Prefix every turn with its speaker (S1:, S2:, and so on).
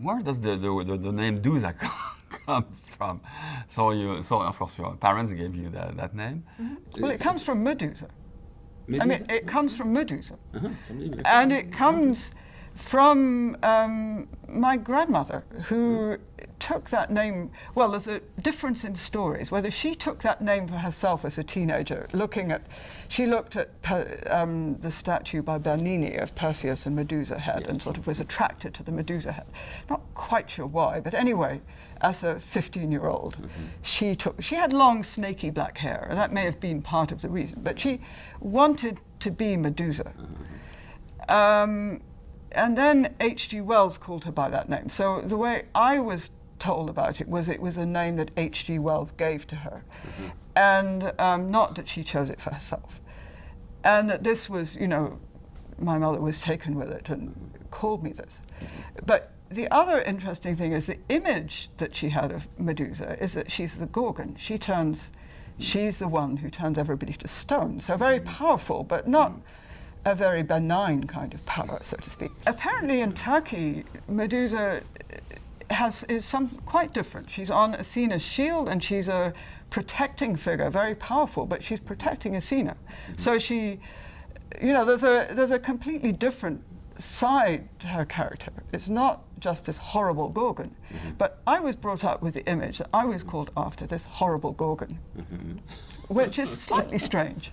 S1: where does the name Dusa come from? So of course your parents gave you that name.
S2: Well, it comes from Medusa.
S1: Medusa?
S2: I mean, it comes from Medusa.
S1: From
S2: And it comes from my grandmother, who took that name. Well, there's a difference in stories, whether she took that name for herself as a teenager, she looked at the statue by Bernini of Perseus and Medusa head, and sort of was attracted to the Medusa head. Not quite sure why, but anyway, as a 15-year-old, she had long, snaky black hair, and that may have been part of the reason, but she wanted to be Medusa. And then H.G. Wells called her by that name. So the way I was told about it was a name that H.G. Wells gave to her, and not that she chose it for herself. And that this was, my mother was taken with it and called me this. But the other interesting thing is the image that she had of Medusa is that she's the Gorgon. She's the one who turns everybody to stone. So very powerful, but not a very benign kind of power, so to speak. Apparently in Turkey, Medusa is quite different. She's on Athena's shield, and she's a protecting figure, very powerful, but she's protecting Athena. So she, there's a completely different side to her character. It's not just this horrible Gorgon. But I was brought up with the image that I was called after this horrible Gorgon, which is slightly strange,